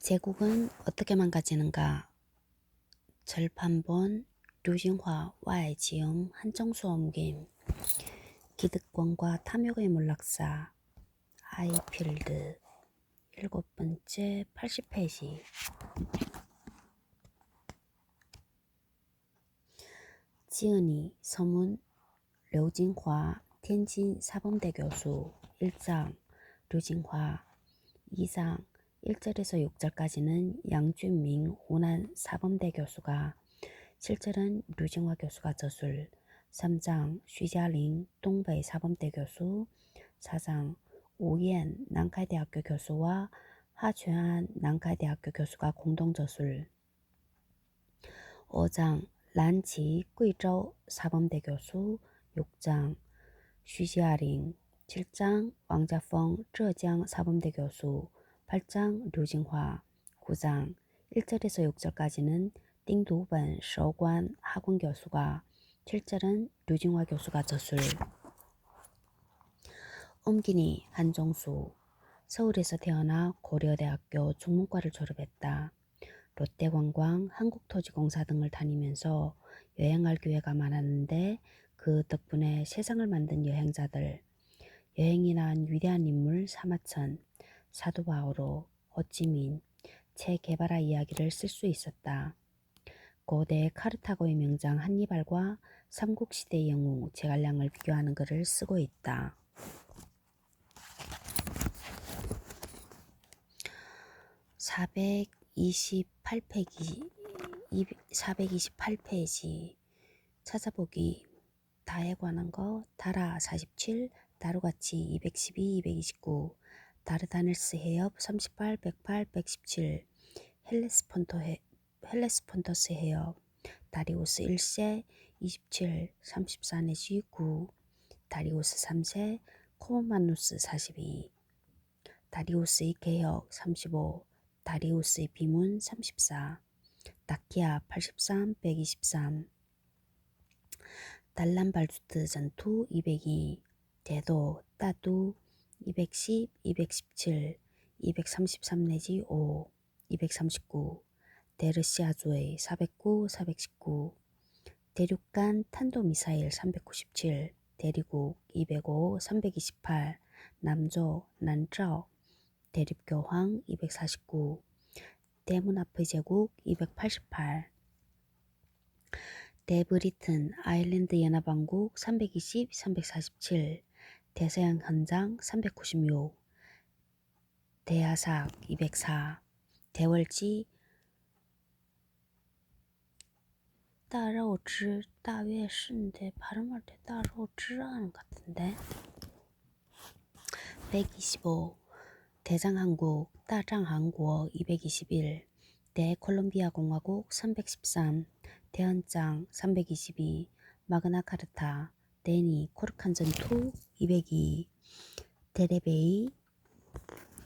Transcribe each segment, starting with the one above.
제국은 어떻게 망가지는가? 절판본, 류진화, 와해지음, 한정수 옮김, 기득권과 탐욕의 몰락사, 아이필드, 7번째 80페이지. 지은이, 서문, 류진화, 텐진 사범대 교수, 1장, 류진화, 2장, 1절에서 6절까지는 양준민, 호난 사범대 교수가, 7절은 류진화 교수가 저술, 3장 쉬자링 동베이 사범대 교수, 4장 오옌 난카이대학교 교수와 하주한 난카이대학교 교수가 공동 저술, 5장 란지贵州 사범대 교수, 6장 쉬지아링, 7장 왕자펑 浙江 사범대 교수, 8장 류진화, 9장 1절에서 6절까지는 띵두번 서관 학원 교수가, 7절은 류진화 교수가 저술. 옮기니 한정수, 서울에서 태어나 고려대학교 중문과를 졸업했다. 롯데관광, 한국토지공사 등을 다니면서 여행할 기회가 많았는데 그 덕분에 세상을 만든 여행자들, 여행이 낳은 위대한 인물 사마천, 사도 바오로, 호찌민, 체 게바라 이야기를 쓸 수 있었다. 고대 카르타고의 명장 한니발과 삼국시대의 영웅 제갈량을 비교하는 글을 쓰고 있다. 428페이지 찾아보기. 다에 관한 거 다라 47, 다루가치 212, 229, 다르다넬스 해협 38, 108, 117, 헬레스폰터스 해협, 다리우스 1세 27, 34 내지 9, 다리우스 3세, 코모마누스 42, 다리우스의 개혁 35, 다리우스의 비문 34, 다키아 83, 123, 달란발주트 전투 202, 대도 따두 210, 217, 233 내지 5, 239, 데르시아주의 409, 419, 대륙간 탄도미사일 397, 대리국 205, 328, 남조, 난자오, 대립교황 249, 대문 앞의 제국 288, 대브리튼 아일랜드 연합왕국 320, 347, 대서양 현장 396, 대하삭 204, 대월지 大肉汁 大约是인데 발음할 때 大肉汁 하는 것 같은데. 125, 대장한국大张韩国 221, 대콜롬비아 공화국 313, 대헌장 322, 마그나카르타, 데니 코르칸 전투 202, 데레베이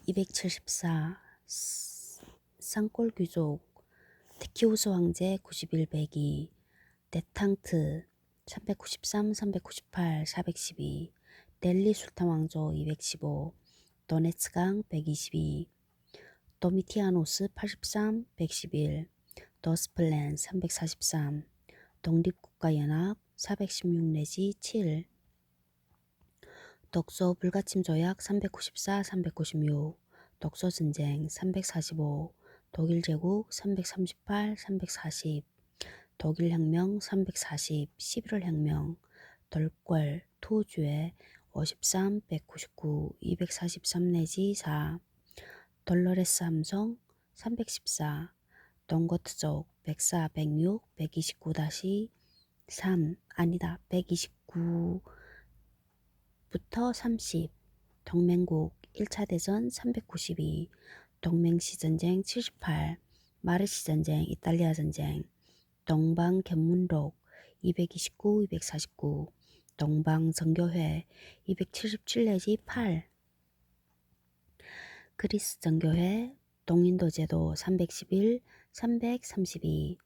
274, 쌍골 귀족, 티키우스 황제 91배기, 데탕트 393, 398, 412, 델리 술탄 왕조 215, 도네츠강 122, 도미티아노스 83, 111, 더스플랜 343, 독립국가연합 416 내지 7, 독소 불가침 조약 394, 396, 독소전쟁 345, 독일제국 338, 340, 독일혁명 340, 11월혁명, 돌궐, 토주에 53, 199, 243 내지 4, 돌로레스 함성 314, 동고트족 104, 106, 129-3, 아니다 129부터 30, 동맹국 1차 대전 392, 동맹시전쟁 78, 마르시전쟁, 이탈리아 전쟁, 동방견문록 229, 249, 동방정교회 277 내지 8, 그리스 정교회, 동인도제도 311, 332,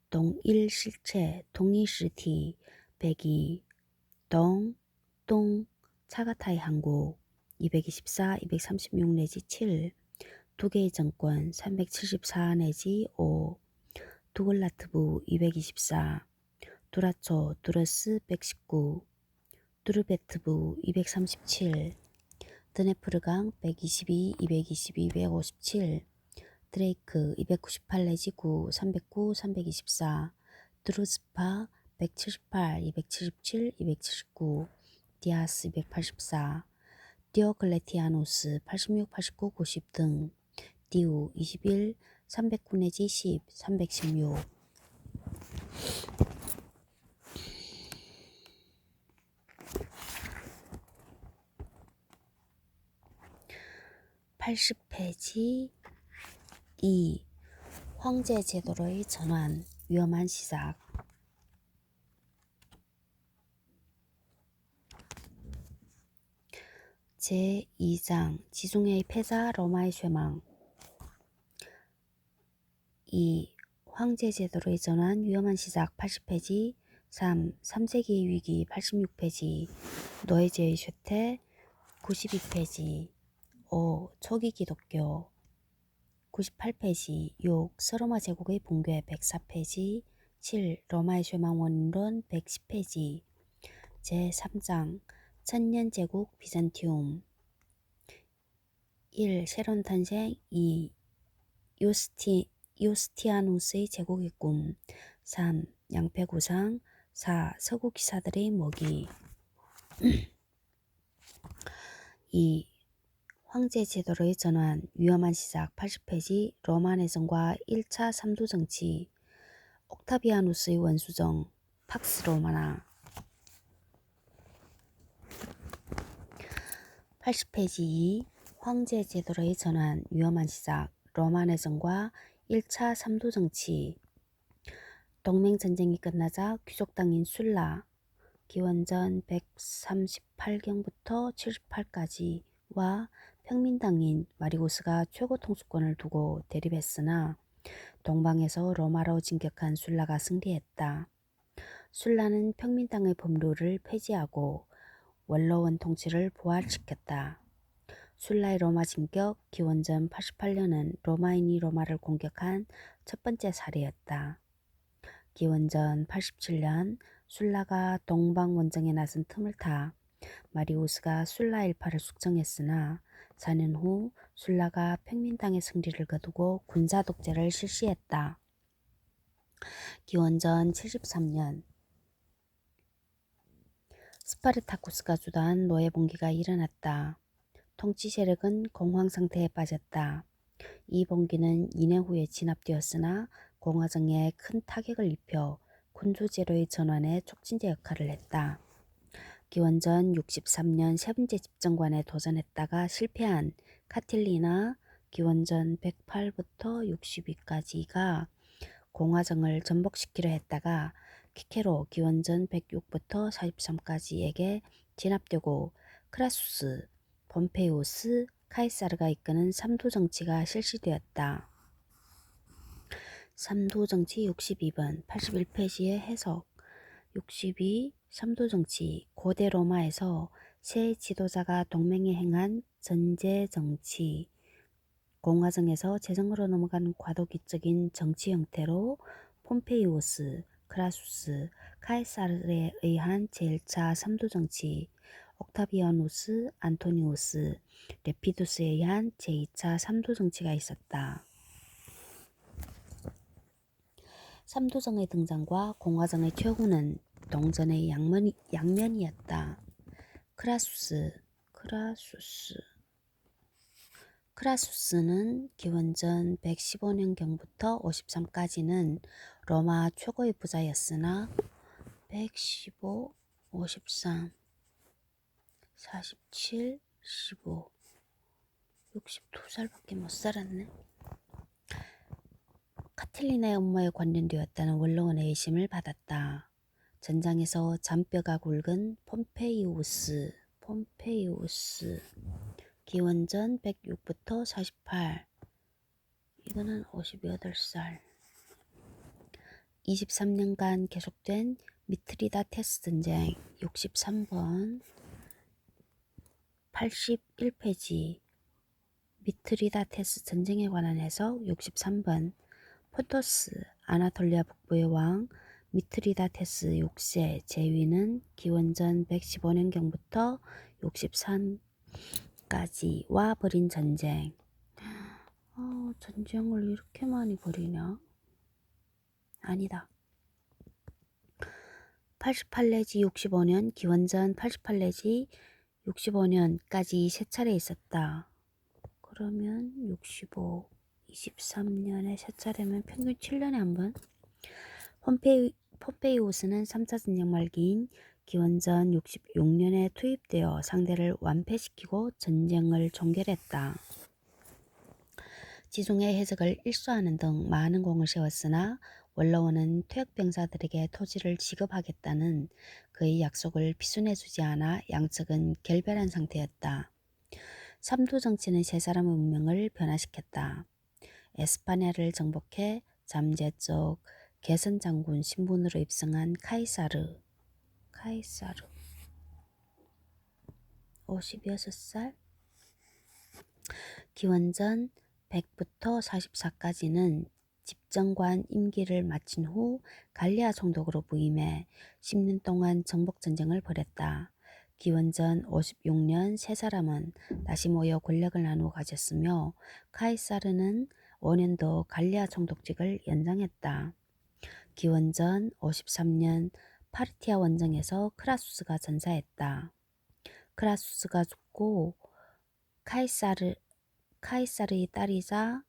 동일실체, 동이시티 102, 동, 차가타이 한국 224, 236 내지 7, 두 개의 정권 374 내지 5, 두글라트부 224, 두라초 두러스 119, 두르베트부 237, 드네프르강 122, 222, 257, 드레이크 298 내지 9, 309, 324, 드루스파 178, 277, 279, 디아스 284, 디오클레티아누스 86, 89, 90 등, 디우 21, 309 내지 10, 316. 80페이지 2. 황제 제도로의 전환, 위험한 시작. 제2장 지중해의 패자, 로마의 쇠망. 2. 황제 제도로의 전환, 위험한 시작. 80페이지 3. 3세기의 위기. 86페이지 노예제의 쇠퇴. 92페이지 5. 초기 기독교. 98페이지 6. 서로마 제국의 붕괴. 104페이지 7. 로마의 쇠망 원론. 110페이지 제3장 천년제국 비잔티움. 1. 새로운 탄생. 2. 요스티아누스의 제국의 꿈. 3. 양패구상. 4. 서구 기사들의 모기. 2. 황제 제도로의 전환, 위험한 시작. 80페이지 로마 내정과 1차 3도 정치. 옥타비아누스의 원수정. 팍스 로마나. 80페이지 2. 황제 제도로의 전환, 위험한 시작. 로마 내정과 1차 3도 정치. 동맹전쟁이 끝나자 귀족당인 술라, 기원전 138경부터 78까지와 평민당인 마리우스가 최고 통수권을 두고 대립했으나 동방에서 로마로 진격한 술라가 승리했다. 술라는 평민당의 법률을 폐지하고 원로원 통치를 부활시켰다. 술라의 로마 진격 기원전 88년은 로마인이 로마를 공격한 첫 번째 사례였다. 기원전 87년 술라가 동방 원정에 나선 틈을 타 마리우스가 술라 일파를 숙청했으나 4년 후 술라가 평민당의 승리를 거두고 군사 독재를 실시했다. 기원전 73년 스파르타쿠스가 주도한 노예 봉기가 일어났다. 통치 세력은 공황 상태에 빠졌다. 이 봉기는 2년 후에 진압되었으나 공화정에 큰 타격을 입혀 군주제로의 전환에 촉진제 역할을 했다. 기원전 63년 세 번째 집정관에 도전했다가 실패한 카틸리나 기원전 108부터 62까지가 공화정을 전복시키려 했다가 키케로 기원전 106부터 43까지에게 진압되고 크라수스, 폼페이우스, 카이사르가 이끄는 3도 정치가 실시되었다. 3도 정치 62번 81페이지의 해석. 62. 3도 정치. 고대 로마에서 세 지도자가 동맹에 행한 전제 정치. 공화정에서 재정으로 넘어간 과도기적인 정치 형태로 폼페이우스, 크라수스, 카이사르에 의한 제1차 3도 정치, 옥타비아누스, 안토니우스, 레피두스에 의한 제2차 3도 정치가 있었다. 3도정의 등장과 공화정의 퇴후는 동전의 양면이었다. 크라수스는 기원전 115년경부터 53까지는 로마 최고의 부자였으나 115, 53, 47, 15, 62살밖에 못 살았네. 카틸리나의 업무에 관련되었다는 원로원의 의심을 받았다. 전장에서 잔뼈가 굵은 폼페이우스 기원전 106부터 48 이거는 58살 23년간 계속된 미트리다테스 전쟁 63번 81페이지 미트리다테스 전쟁에 관한 해석 63번. 포토스, 아나톨리아 북부의 왕 미트리다테스 6세 제위는 기원전 115년경부터 63까지와 벌인 전쟁. 전쟁을 이렇게 많이 벌이냐? 아니다. 88 내지 65년, 기원전 88 내지 65년까지 세 차례 있었다. 그러면 65, 23년에 세 차례면 평균 7년에 한 번. 폼페이우스는 3차 전쟁 말기인 기원전 66년에 투입되어 상대를 완패시키고 전쟁을 종결했다. 지중해 해적을 일수하는 등 많은 공을 세웠으나 원로원은 퇴역병사들에게 토지를 지급하겠다는 그의 약속을 비순해주지 않아 양측은 결별한 상태였다. 삼두 정치는 세 사람의 운명을 변화시켰다. 에스파냐를 정복해 잠재적 개선 장군 신분으로 입성한 카이사르 56살, 기원전 100부터 44까지는 집정관 임기를 마친 후 갈리아 총독으로 부임해 10년 동안 정복전쟁을 벌였다. 기원전 56년 세 사람은 다시 모여 권력을 나누어 가졌으며 카이사르는 5년 더 갈리아 총독직을 연장했다. 기원전 53년 파르티아 원정에서 크라수스가 전사했다. 크라수스가 죽고 카이사르의 딸이자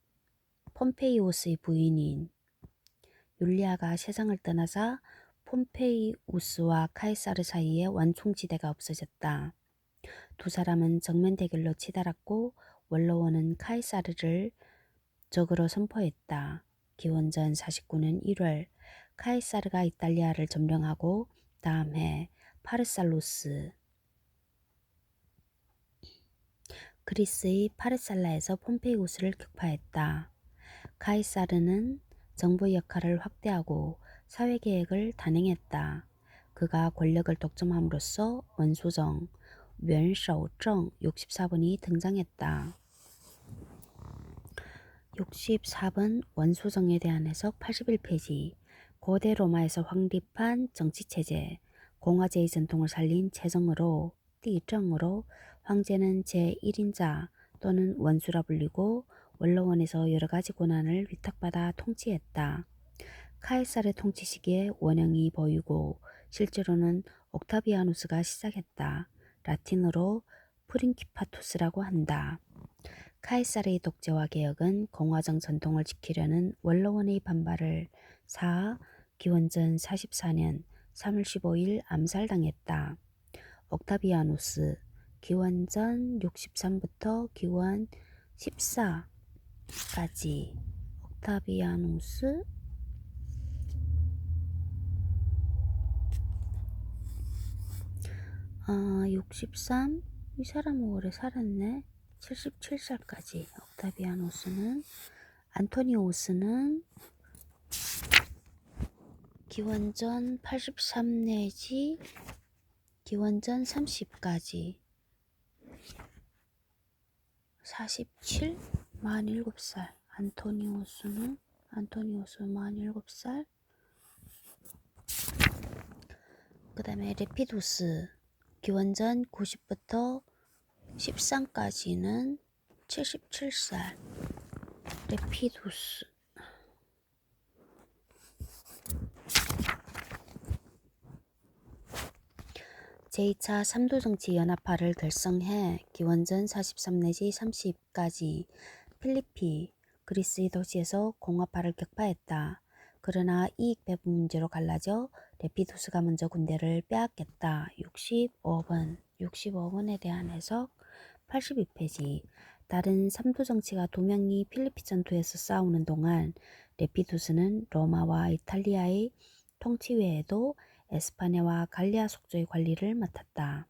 폼페이우스의 부인인 율리아가 세상을 떠나자 폼페이우스와 카이사르 사이에 완충지대가 없어졌다. 두 사람은 정면 대결로 치달았고 원로원은 카이사르를 적으로 선포했다. 기원전 49년 1월 카이사르가 이탈리아를 점령하고 다음 해 파르살루스 그리스의 파르살라에서 폼페이우스를 격파했다. 카이사르는 정부 역할을 확대하고 사회개혁을 단행했다. 그가 권력을 독점함으로써 원소정, 왼서정 64번이 등장했다. 64번 원소정에 대한 해석 81페이지. 고대 로마에서 확립한 정치체제, 공화제의 전통을 살린 제정으로 띠정으로 황제는 제1인자 또는 원수라 불리고 원로원에서 여러가지 권한을 위탁받아 통치했다. 카이사르 통치 시기에 원형이 보이고 실제로는 옥타비아누스가 시작했다. 라틴어로 프린키파투스라고 한다. 카이사르의 독재와 개혁은 공화정 전통을 지키려는 원로원의 반발을 사 기원전 44년 3월 15일 암살당했다. 옥타비아누스 기원전 63부터 기원 14까지 옥타비아누스 63 이 사람은 오래 살았네. 77살까지. 옥타비아누스는 안토니우스는 기원전 83 내지 기원전 30까지 47? 47살. 안토니우스 47살. 그 다음에 레피두스 기원전 90부터 13까지는 77살. 레피두스 제2차 삼도정치연합파를 결성해 기원전 43 내지 30까지 필리피, 그리스의 도시에서 공화파를 격파했다. 그러나 이익 배분 문제로 갈라져 레피두스가 먼저 군대를 빼앗겼다. 65번에 대한 해석 82페이지. 다른 삼도정치가 두 명이 필리피 전투에서 싸우는 동안 레피두스는 로마와 이탈리아의 통치 외에도 에스파냐와 갈리아 속초의 관리를 맡았다.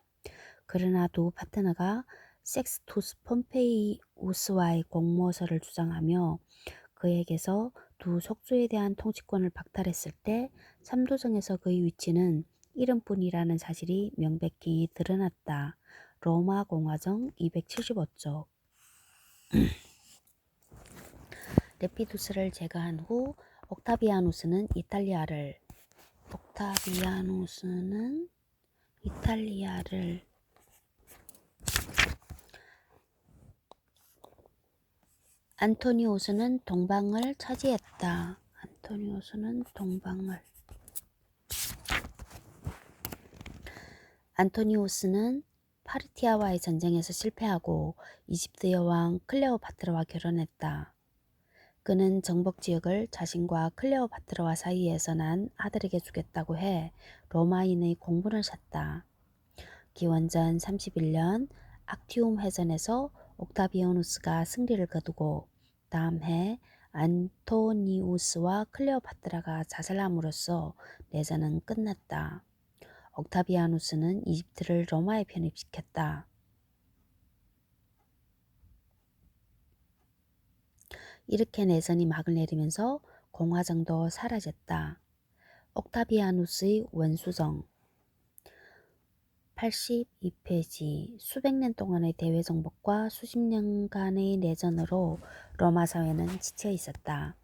그러나 두 파트너가 섹스투스 폼페이우스와의 공모서를 주장하며 그에게서 두 속초에 대한 통치권을 박탈했을 때 삼도정에서 그의 위치는 이름뿐이라는 사실이 명백히 드러났다. 로마 공화정 275쪽. 레피두스를 제거한 후 옥타비아누스는 이탈리아를 안토니우스는 동방을 차지했다. 안토니우스는 파르티아와의 전쟁에서 실패하고 이집트 여왕 클레오파트라와 결혼했다. 그는 정복 지역을 자신과 클레오파트라와 사이에서 난 아들에게 주겠다고 해 로마인의 공분을 샀다. 기원전 31년 악티움 회전에서 옥타비아누스가 승리를 거두고 다음 해 안토니우스와 클레오파트라가 자살함으로써 내전은 끝났다. 옥타비아누스는 이집트를 로마에 편입시켰다. 이렇게 내전이 막을 내리면서 공화정도 사라졌다. 옥타비아누스의 원수정 82페이지. 수백 년 동안의 대외 정복과 수십 년간의 내전으로 로마 사회는 지쳐 있었다.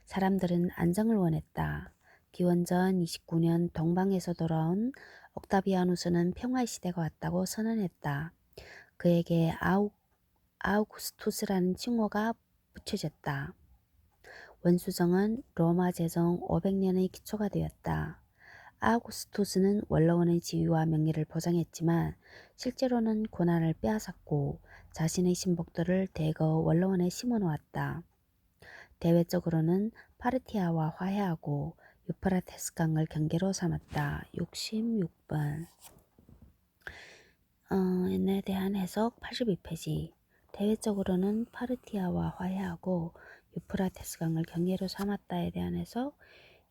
사람들은 안정을 원했다. 기원전 29년 동방에서 돌아온 옥타비아누스는 평화의 시대가 왔다고 선언했다. 그에게 아우구스투스라는 칭호가 붙여졌다. 원수정은 로마 제정 500년의 기초가 되었다. 아우구스투스는 원로원의 지위와 명예를 보장했지만 실제로는 권한을 빼앗았고 자신의 신복들을 대거 원로원에 심어놓았다. 대외적으로는 파르티아와 화해하고 유프라테스강을 경계로 삼았다. 66번. 얘네에 대한 해석 82페이지. 대외적으로는 파르티아와 화해하고 유프라테스강을 경계로 삼았다에 대한 해석.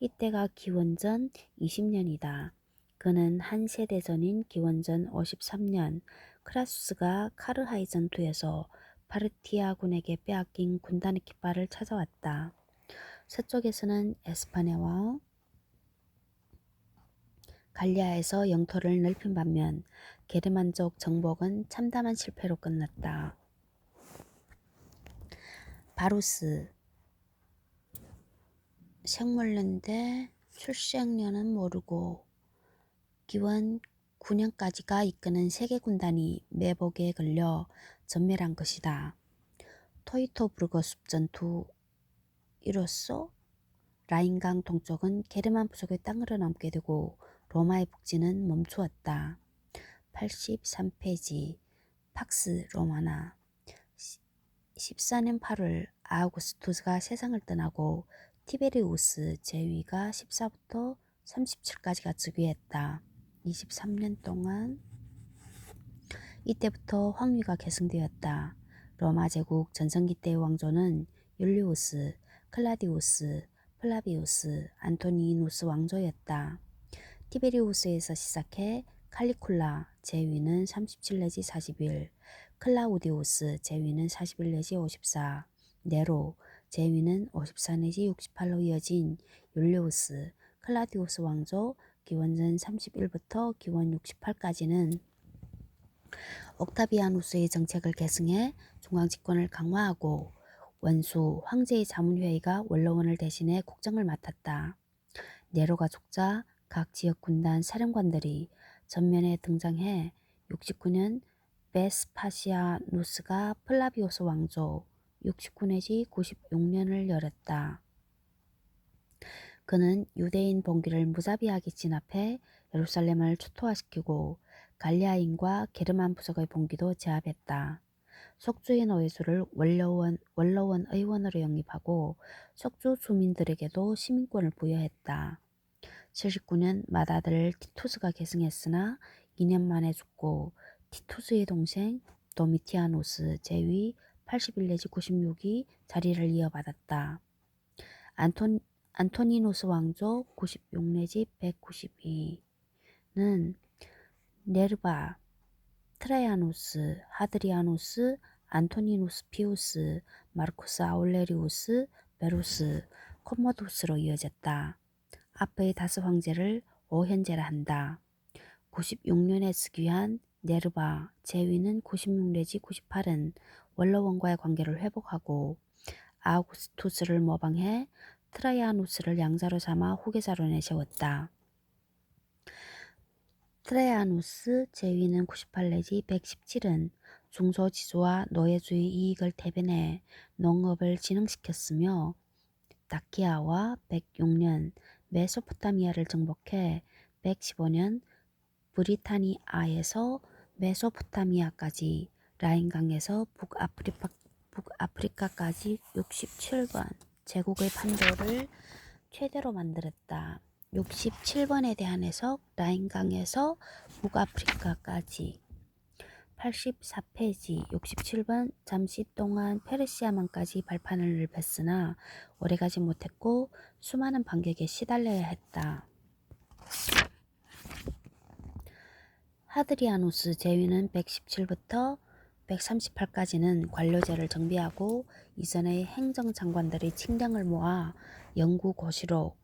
이때가 기원전 20년이다. 그는 한 세대 전인 기원전 53년 크라수스가 카르하이 전투에서 파르티아군에게 빼앗긴 군단의 깃발을 찾아왔다. 서쪽에서는 에스파냐와 갈리아에서 영토를 넓힌 반면 게르만족 정복은 참담한 실패로 끝났다. 바루스 생물론대 출생년은 모르고 기원 9년까지가 이끄는 세계 군단이 매복에 걸려 전멸한 것이다. 토이토부르거 숲전투 이로써 라인강 동쪽은 게르만 부족의 땅으로 남게 되고 로마의 북진은 멈추었다. 83페이지. 팍스 로마나 14년 8월 아우구스투스가 세상을 떠나고 티베리우스 제위가 14부터 37까지가 즉위했다. 23년 동안 이때부터 황위가 계승되었다. 로마 제국 전성기 때의 왕조는 율리우스, 클라디우스, 플라비우스, 안토니누스 왕조였다. 티베리우스에서 시작해 칼리쿨라 제위는 37 내지 41, 클라우디우스 제위는 41 내지 54, 네로 제위는 54 내지 68로 이어진 율리우스, 클라디우스 왕조 기원전 31부터 기원 68까지는 옥타비아누스의 정책을 계승해 중앙집권을 강화하고 원수 황제의 자문회의가 원로원을 대신해 국정을 맡았다. 네로가 죽자 각 지역 군단 사령관들이 전면에 등장해 69년 베스파시아누스가 플라비오스 왕조 69 내지 96년을 열었다. 그는 유대인 봉기를 무자비하게 진압해 예루살렘을 초토화시키고 갈리아인과 게르만 부족의 봉기도 제압했다. 속주의 노예수를 원로원 의원으로 영입하고 속주 주민들에게도 시민권을 부여했다. 79년 맏아들 티투스가 계승했으나 2년 만에 죽고 티투스의 동생 도미티아누스 제위 81 내지 96이 자리를 이어받았다. 안토니누스 왕조 96 내지 192는 네르바, 트라야누스, 하드리아누스, 안토니누스 피우스, 마르쿠스 아울레리우스, 베루스, 코모두스로 이어졌다. 앞의 다섯 황제를 5현제라 한다. 96년에 즉위한 네르바 제위는 96 내지 98은 원로원과의 관계를 회복하고 아우구스투스를 모방해 트라이아누스를 양자로 삼아 후계자로 내세웠다. 트라이아누스 제위는 98 내지 117은 중소지주와 노예주의 이익을 대변해 농업을 진흥시켰으며 다키아와 106년 메소포타미아를 정복해 115년 브리타니아에서 메소포타미아까지 라인강에서 북아프리카까지 67번 제국의 판도를 최대로 만들었다. 67번에 대한 해석, 라인강에서 북아프리카까지. 84페이지 67번 잠시 동안 페르시아만까지 발판을 뱄으나 오래가지 못했고 수많은 반격에 시달려야 했다. 하드리아누스 제위는 117부터 138까지는 관료제를 정비하고 이전의 행정장관들의 칙령을 모아 영구고시록이란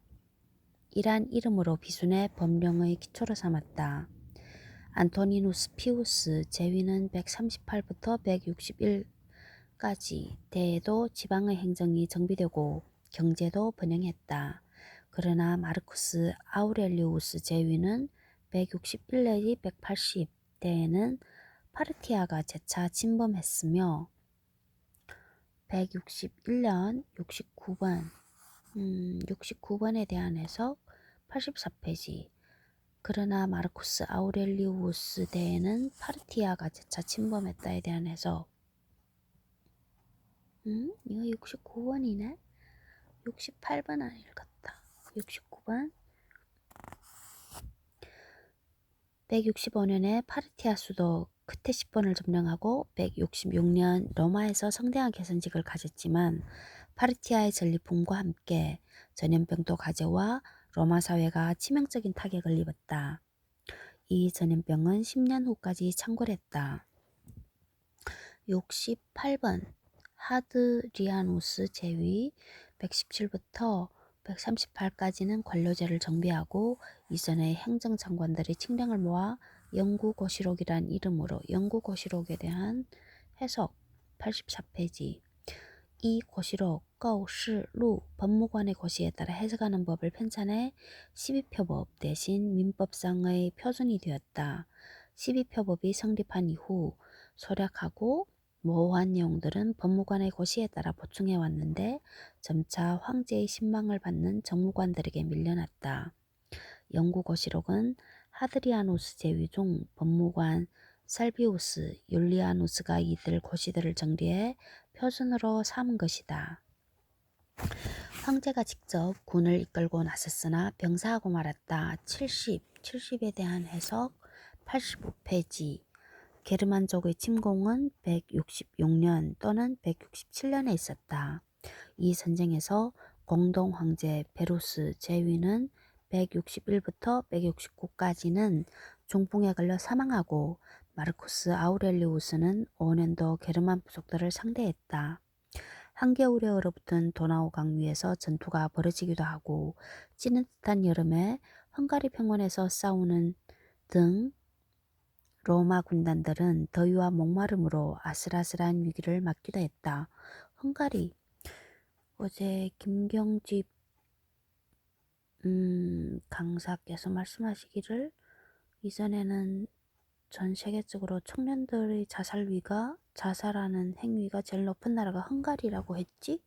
이름으로 비순해 법령의 기초로 삼았다. 안토니누스 피우스 제위는 138부터 161까지 대에도 지방의 행정이 정비되고 경제도 번영했다. 그러나 마르쿠스 아우렐리우스 제위는 161 내지 180 대에는 파르티아가 재차 침범했으며 161년 69번에 대한 해석 84페이지 그러나 마르쿠스 아우렐리우스 대에는 파르티아가 재차 침범했다에 대한 해석 이거 69번이네? 68번 안 읽었다. 69번 165년에 파르티아 수도 크테시폰을 점령하고 166년 로마에서 성대한 개선직을 가졌지만 파르티아의 전리품과 함께 전염병도 가져와 로마 사회가 치명적인 타격을 입었다. 이 전염병은 10년 후까지 창궐했다. 68번 하드리아누스 제위 117부터 138까지는 관료제를 정비하고 이전의 행정장관들의 칙령을 모아 영구고시록이란 이름으로 영구고시록에 대한 해석 84페이지 이 고시록 거市루 법무관의 고시에 따라 해석하는 법을 편찬해 12표법 대신 민법상의 표준이 되었다. 12표법이 성립한 이후 소략하고 모호한 내용들은 법무관의 고시에 따라 보충해 왔는데 점차 황제의 신망을 받는 정무관들에게 밀려났다. 영구고시록은 하드리아누스 제위 중 법무관 살비우스 율리아누스가 이들 고시들을 정리해 표준으로 삼은 것이다. 황제가 직접 군을 이끌고 나섰으나 병사하고 말았다. 70에 대한 해석 85페이지 게르만족의 침공은 166년 또는 167년에 있었다. 이 전쟁에서 공동 황제 베루스 제위는 161부터 169까지는 중풍에 걸려 사망하고 마르쿠스 아우렐리우스는 5년도 게르만 부족들을 상대했다. 한겨울에 얼어붙은 도나우강 위에서 전투가 벌어지기도 하고 찌는 듯한 여름에 헝가리 평원에서 싸우는 등 로마 군단들은 더위와 목마름으로 아슬아슬한 위기를 맞기도 했다. 헝가리 어제 김경집 강사께서 말씀하시기를 이전에는 전 세계적으로 청년들의 자살하는 행위가 제일 높은 나라가 헝가리라고 했지?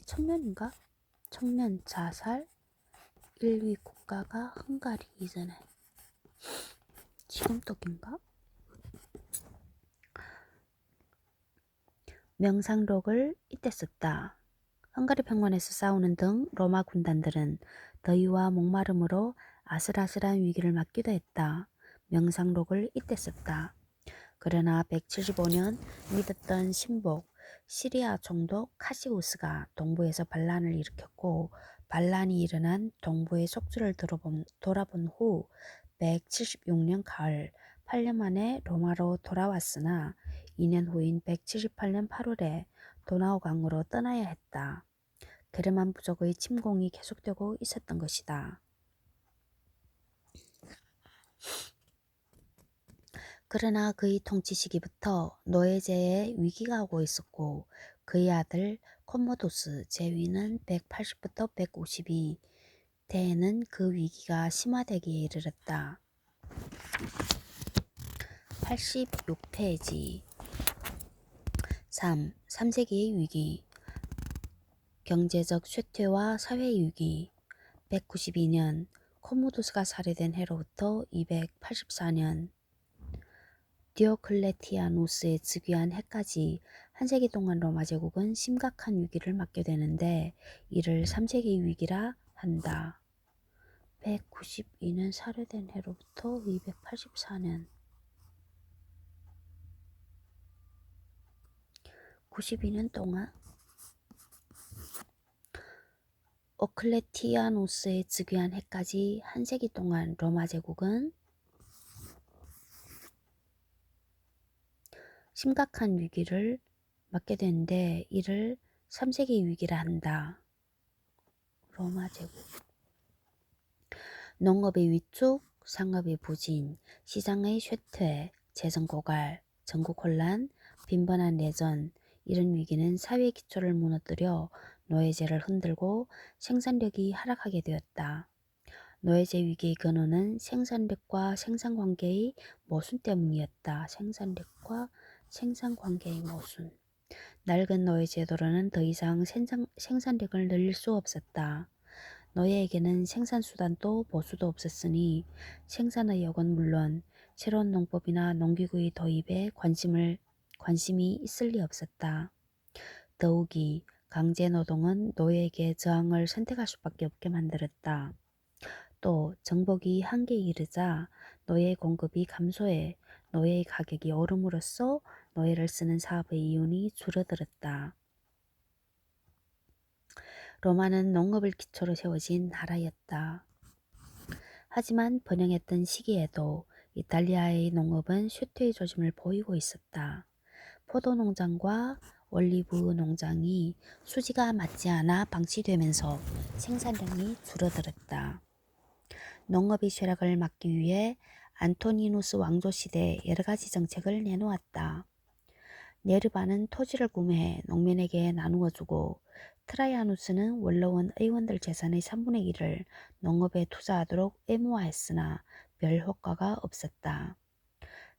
청년인가? 청년 자살 1위 국가가 헝가리 이전에. 지금 또인가? 명상록을 이때 썼다. 헝가리 평원에서 싸우는 등 로마 군단들은 더위와 목마름으로 아슬아슬한 위기를 맞기도 했다. 명상록을 이때 썼다. 그러나 175년 믿었던 신복 시리아 총독 카시우스가 동부에서 반란을 일으켰고 반란이 일어난 동부의 속주를 돌아본 후 176년 가을 8년 만에 로마로 돌아왔으나 2년 후인 178년 8월에 도나우강으로 떠나야 했다. 게르만 부족의 침공이 계속되고 있었던 것이다. 그러나 그의 통치 시기부터 노예제의 위기가 오고 있었고 그의 아들 콤모도스 제위는 180부터 152 대에는 그 위기가 심화되기에 이르렀다. 86페이지 3. 3세기의 위기 경제적 쇠퇴와 사회의 위기 192년 콤모도스가 살해된 해로부터 284년 디오클레티아누스에 즉위한 해까지 한 세기 동안 로마 제국은 심각한 위기를 맞게 되는데 이를 3세기 위기라 한다. 192년 살해된 해로부터 284년 92년 동안 오클레티아누스에 즉위한 해까지 한 세기 동안 로마 제국은 심각한 위기를 맞게 되는데 이를 3세기 위기라 한다. 로마 제국 농업의 위축, 상업의 부진, 시장의 쇠퇴, 재정 고갈, 전국 혼란, 빈번한 내전 이런 위기는 사회의 기초를 무너뜨려 노예제를 흔들고 생산력이 하락하게 되었다. 노예제 위기의 근원은 생산력과 생산관계의 모순 때문이었다. 생산력과 생산관계의 모순. 낡은 노예제도로는 더 이상 생산력을 늘릴 수 없었다. 노예에게는 생산수단도 보수도 없었으니 생산의욕은 물론 새로운 농법이나 농기구의 도입에 관심이 있을 리 없었다. 더욱이 강제노동은 노예에게 저항을 선택할 수밖에 없게 만들었다. 또 정복이 한계에 이르자 노예 공급이 감소해 노예의 가격이 오름으로써 노예를 쓰는 사업의 이윤이 줄어들었다. 로마는 농업을 기초로 세워진 나라였다. 하지만 번영했던 시기에도 이탈리아의 농업은 쇠퇴의 조짐을 보이고 있었다. 포도 농장과 올리브 농장이 수지가 맞지 않아 방치되면서 생산량이 줄어들었다. 농업의 쇠락을 막기 위해 안토니누스 왕조 시대에 여러 가지 정책을 내놓았다. 네르바는 토지를 구매해 농민에게 나누어 주고 트라이아누스는 원로원 의원들 재산의 3분의 1을 농업에 투자하도록 의무화했으나 별 효과가 없었다.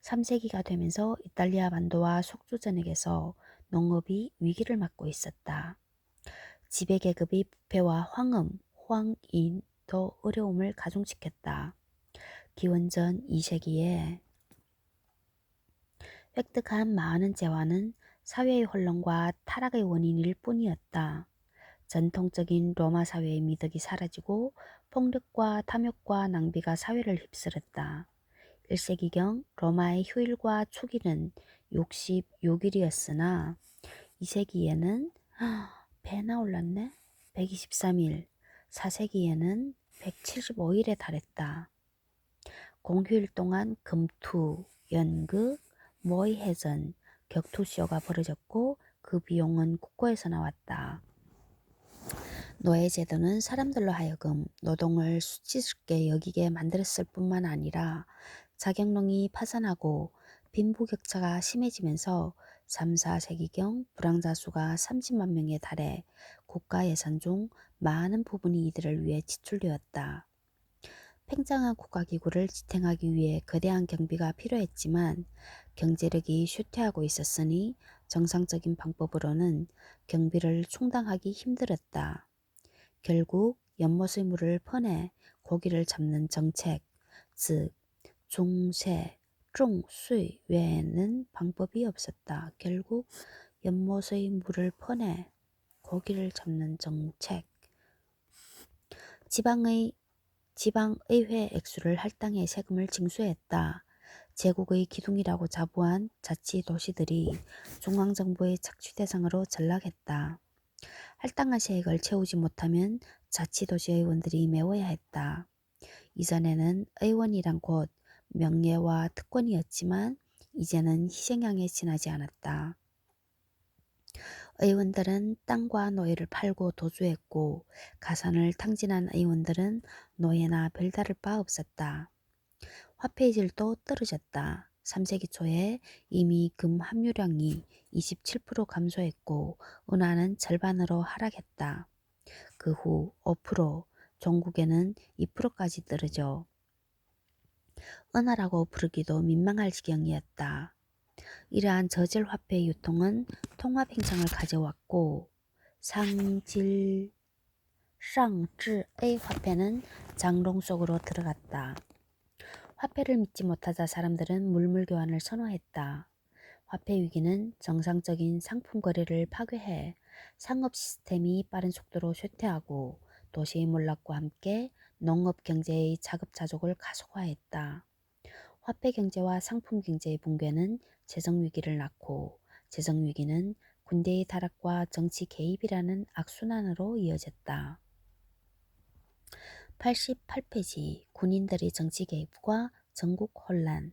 3세기가 되면서 이탈리아 반도와 속주 전역에서 농업이 위기를 맞고 있었다. 지배계급의 부패와 호황이 더 어려움을 가중시켰다. 기원전 2세기에 획득한 많은 재화는 사회의 혼란과 타락의 원인일 뿐이었다. 전통적인 로마 사회의 미덕이 사라지고 폭력과 탐욕과 낭비가 사회를 휩쓸었다. 1세기경 로마의 휴일과 축일은 66일이었으나 2세기에는 배나 올랐네. 123일, 4세기에는 175일에 달했다. 공휴일 동안 금투, 연극, 모의해전, 격투쇼가 벌어졌고 그 비용은 국고에서 나왔다. 노예제도는 사람들로 하여금 노동을 수치스럽게 여기게 만들었을 뿐만 아니라 자경농이 파산하고 빈부격차가 심해지면서 3, 4세기경 불황자 수가 30만 명에 달해 국가 예산 중 많은 부분이 이들을 위해 지출되었다. 팽창한 국가기구를 지탱하기 위해 거대한 경비가 필요했지만 경제력이 쇠퇴하고 있었으니 정상적인 방법으로는 경비를 충당하기 힘들었다. 결국 연못의 물을 퍼내 고기를 잡는 정책, 즉 중세, 중수의 외에는 방법이 없었다. 결국 연못의 물을 퍼내 고기를 잡는 정책. 지방의회 액수를 할당해 세금을 징수했다. 제국의 기둥이라고 자부한 자치도시들이 중앙정부의 착취 대상으로 전락했다. 할당한 세액을 채우지 못하면 자치도시 의원들이 메워야 했다. 이전에는 의원이란 곧 명예와 특권이었지만 이제는 희생양에 지나지 않았다. 의원들은 땅과 노예를 팔고 도주했고 가산을 탕진한 의원들은 노예나 별다를 바 없었다. 화폐의 질도 떨어졌다. 3세기 초에 이미 금 함유량이 27% 감소했고 은화는 절반으로 하락했다. 그 후 5%, 종국에는 2%까지 떨어져 은화라고 부르기도 민망할 지경이었다. 이러한 저질 화폐 유통은 통합 행상을 가져왔고 상질, 쌍질의 화폐는 장롱 속으로 들어갔다. 화폐를 믿지 못하자 사람들은 물물 교환을 선호했다. 화폐 위기는 정상적인 상품 거래를 파괴해 상업 시스템이 빠른 속도로 쇠퇴하고 도시의 몰락과 함께 농업 경제의 자급자족을 가속화했다. 화폐 경제와 상품 경제의 붕괴는 재정 위기를 낳고 재정 위기는 군대의 타락과 정치 개입이라는 악순환으로 이어졌다. 88페이지 군인들의 정치 개입과 전국 혼란.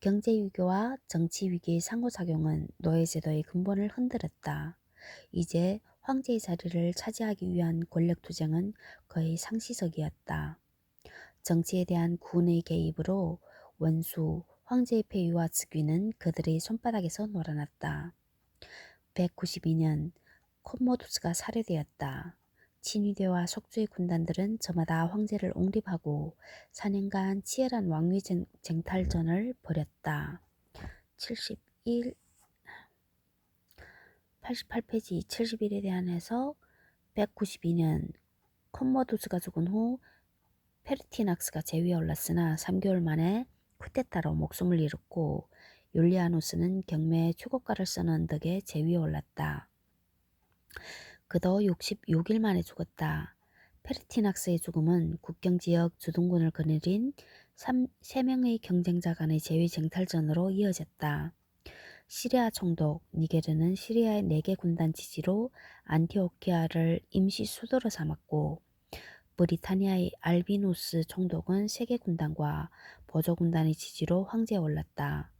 경제 위기와 정치 위기의 상호작용은 노예제도의 근본을 흔들었다. 이제 황제의 자리를 차지하기 위한 권력 투쟁은 거의 상시적이었다. 정치에 대한 군의 개입으로 원수, 황제의 폐위와 즉위는 그들의 손바닥에서 놀아났다. 192년 콤모두스가 살해되었다. 친위대와 속주의 군단들은 저마다 황제를 옹립하고 4년간 치열한 왕위 쟁탈전을 벌였다. 88페이지 71에 대한해서 192년 콤모두스가 죽은 후 페르티낙스가 제위에 올랐으나 3개월 만에 쿠데타로 목숨을 잃었고 율리아누스는 경매에 추고가를 써놓은 덕에 제위에 올랐다. 그도 66일 만에 죽었다. 페르티낙스의 죽음은 국경지역 주둔군을 거느린 3명의 경쟁자 간의 제위 쟁탈전으로 이어졌다. 시리아 총독 니게르는 시리아의 4개 군단 지지로 안티오키아를 임시 수도로 삼았고 브리타니아의 알비누스 총독은 3개 군단과 보조 군단의 지지로 황제에 올랐다.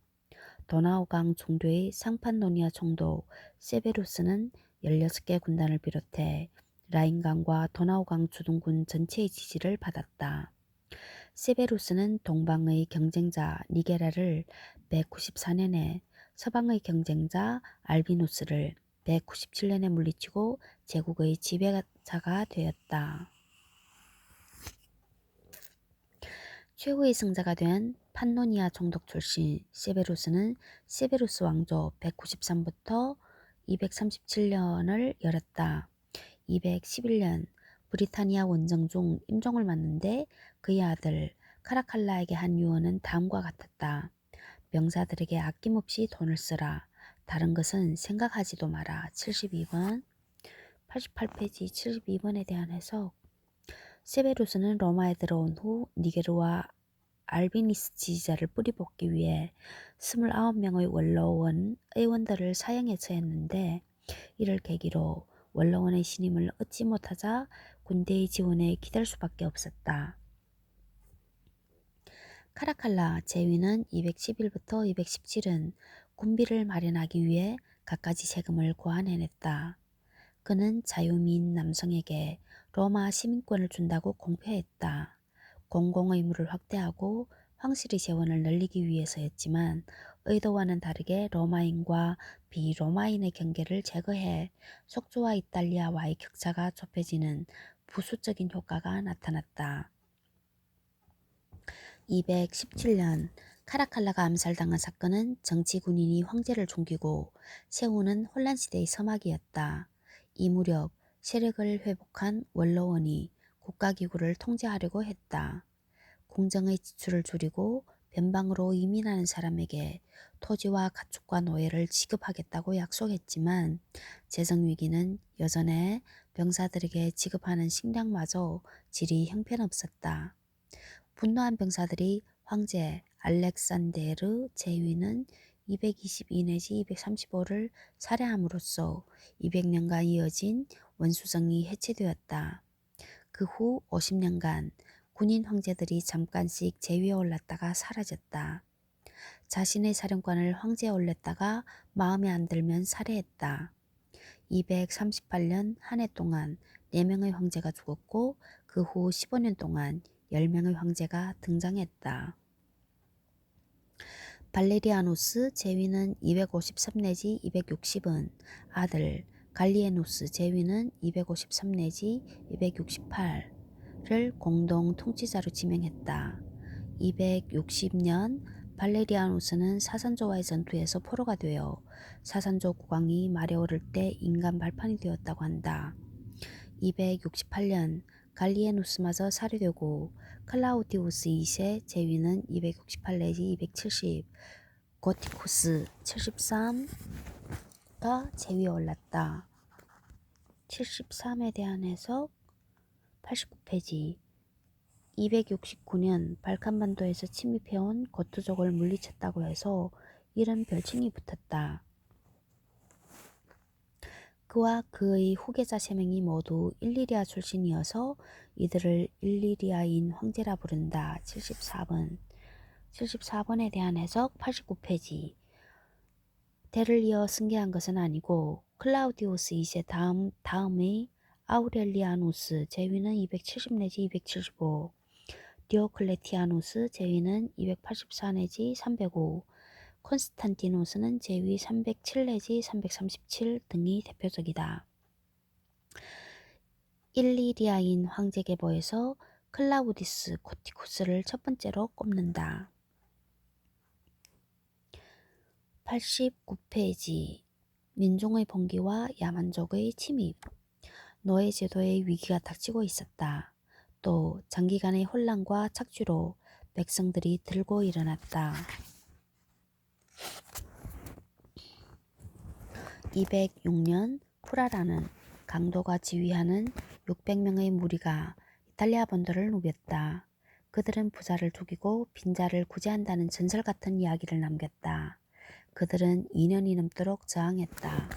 도나우강 중도의 상판노니아 총독 세베루스는 16개 군단을 비롯해 라인강과 도나우강 주둔군 전체의 지지를 받았다. 세베루스는 동방의 경쟁자 니게라를 194년에 서방의 경쟁자 알비누스를 197년에 물리치고 제국의 지배자가 되었다. 최후의 승자가 된 판노니아 총독 출신 세베루스는 세베루스 왕조 193부터 237년을 열었다. 211년 브리타니아 원정 중 임종을 맞는데 그의 아들 카라칼라에게 한 유언은 다음과 같았다. 병사들에게 아낌없이 돈을 쓰라. 다른 것은 생각하지도 마라. 72번 88페이지 72번에 대한 해석. 세베루스는 로마에 들어온 후 니게르와 알비니스 지지자를 뿌리뽑기 위해 29명의 원로원 의원들을 사형에 처했는데 이를 계기로 원로원의 신임을 얻지 못하자 군대의 지원에 기댈 수밖에 없었다. 카라칼라 제위는 211부터 217은 군비를 마련하기 위해 갖가지 세금을 고안해냈다. 그는 자유미인 남성에게 로마 시민권을 준다고 공표했다. 공공의무를 확대하고 황실의 재원을 늘리기 위해서였지만 의도와는 다르게 로마인과 비로마인의 경계를 제거해 속주와 이탈리아와의 격차가 좁혀지는 부수적인 효과가 나타났다. 217년 카라칼라가 암살당한 사건은 정치 군인이 황제를 숨기고 세우는 혼란시대의 서막이었다. 이 무렵 세력을 회복한 원로원이 국가기구를 통제하려고 했다. 공정의 지출을 줄이고 변방으로 이민하는 사람에게 토지와 가축과 노예를 지급하겠다고 약속했지만 재정위기는 여전해 병사들에게 지급하는 식량마저 질이 형편없었다. 분노한 병사들이 황제 알렉산데르 제위는 222 내지 235를 살해함으로써 200년간 이어진 원수정이 해체되었다. 그 후 50년간 군인 황제들이 잠깐씩 제위에 올랐다가 사라졌다. 자신의 사령관을 황제에 올렸다가 마음에 안 들면 살해했다. 238년 한 해 동안 4명의 황제가 죽었고 그 후 15년 동안 10명의 황제가 등장했다. 발레리아누스 제위는 253 내지 260은 아들 갈리에누스 제위는 253 내지 268를 공동 통치자로 지명했다. 260년 발레리아누스는 사산조와의 전투에서 포로가 되어 사산조 국왕이 말에 오를 때 인간 발판이 되었다고 한다. 268년 갈리에누스마저 살해되고 클라우디우스 2세 제위는 268 내지 270, 고티쿠스 73가 제위에 올랐다. 73에 대한 해석 89페이지. 269년 발칸반도에서 침입해온 고트족을 물리쳤다고 해서 이런 별칭이 붙었다. 그와 그의 후계자 3명이 모두 일리리아 출신이어서 이들을 일리리아인 황제라 부른다. 74번. 74번에 대한 해석 89페이지. 대를 이어 승계한 것은 아니고 클라우디우스 2세 다음의 아우렐리아누스 제위는 270 내지 275, 디오클레티아누스 제위는 284 내지 305, 콘스탄티누스는 제위 307 내지 337 등이 대표적이다. 일리리아인 황제 계보에서 클라우디스 코티쿠스를 첫 번째로 꼽는다. 89페이지. 민중의 봉기와 야만족의 침입. 노예 제도의 위기가 닥치고 있었다. 또 장기간의 혼란과 착취로 백성들이 들고 일어났다. 206년 프라라는 강도가 지휘하는 600명의 무리가 이탈리아 본토를 누볐다. 그들은 부자를 죽이고 빈자를 구제한다는 전설 같은 이야기를 남겼다. 그들은 2년이 넘도록 저항했다.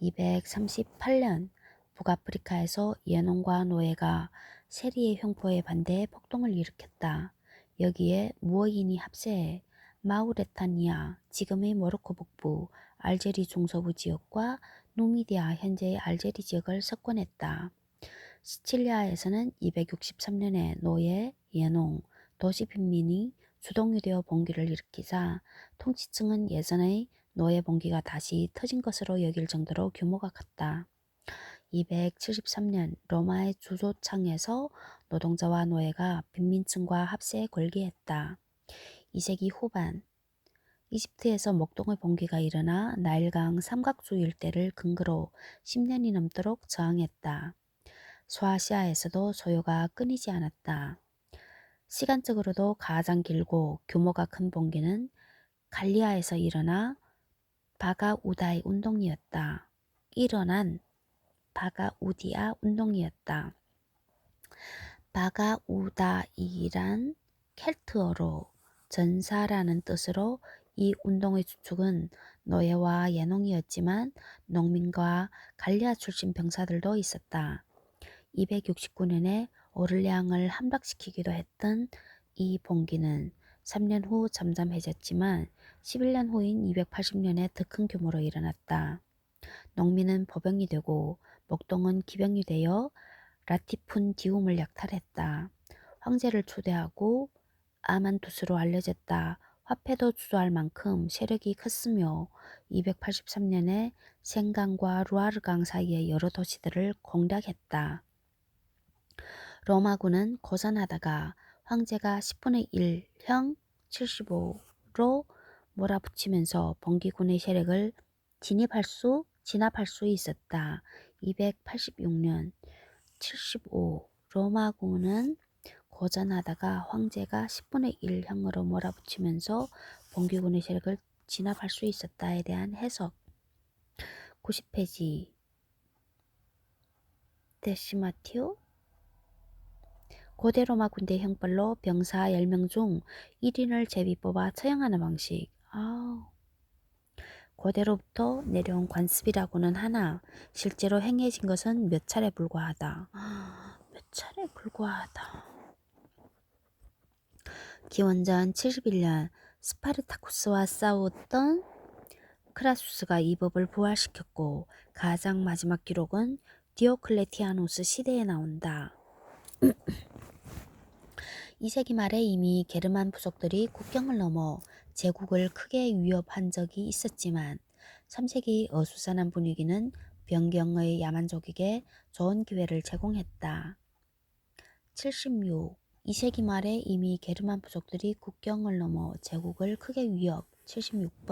238년 북아프리카에서 예농과 노예가 세리의 횡포에 반대해 폭동을 일으켰다. 여기에 무어인이 합세해 마우레타니아, 지금의 모로코 북부, 알제리 중서부 지역과 누미디아, 현재의 알제리 지역을 석권했다. 시칠리아에서는 263년에 노예, 예농, 도시 빈민이 주동이 되어 봉기를 일으키자 통치층은 예전의 노예 봉기가 다시 터진 것으로 여길 정도로 규모가 컸다. 273년 로마의 주조창에서 노동자와 노예가 빈민층과 합세에 걸기했다. 2세기 후반 이집트에서 목동의 봉기가 일어나 나일강 삼각주 일대를 근거로 10년이 넘도록 저항했다. 소아시아에서도 소요가 끊이지 않았다. 시간적으로도 가장 길고 규모가 큰 봉기는 갈리아에서 일어나 바가우다이 운동이었다. 바가우디아 운동이었다. 바가우다이란 켈트어로 전사라는 뜻으로 이 운동의 주축은 노예와 예농이었지만 농민과 갈리아 출신 병사들도 있었다. 269년에 오를레앙을 함락시키기도 했던 이 봉기는 3년 후 잠잠해졌지만 11년 후인 280년에 더 큰 규모로 일어났다. 농민은 보병이 되고 목동은 기병이 되어 라티푼디움을 약탈했다. 황제를 초대하고 아만투스로 알려졌다. 화폐도 주도할 만큼 세력이 컸으며 283년에 생강과 루아르강 사이의 여러 도시들을 공략했다. 로마군은 고전하다가 황제가 10분의 1형 75로 몰아붙이면서 봉기군의 세력을 진압할 수 있었다. 286년 75 로마군은 고전하다가 황제가 10분의 1형으로 몰아붙이면서 봉기군의 세력을 진압할 수 있었다에 대한 해석. 90페이지. 데시마티오 고대 로마 군대 형벌로 병사 10명 중 1인을 제비 뽑아 처형하는 방식. 고대로부터 내려온 관습이라고는 하나 실제로 행해진 것은 몇 차례 불과하다. 몇 차례 불과하다. 기원전 71년 스파르타쿠스와 싸웠던 크라수스가 이 법을 부활시켰고 가장 마지막 기록은 디오클레티아누스 시대에 나온다. 2세기 말에 이미 게르만 부족들이 국경을 넘어 제국을 크게 위협한 적이 있었지만 3세기 어수선한 분위기는 변경의 야만족에게 좋은 기회를 제공했다. 76. 2세기 말에 이미 게르만 부족들이 국경을 넘어 제국을 크게 위협. 76번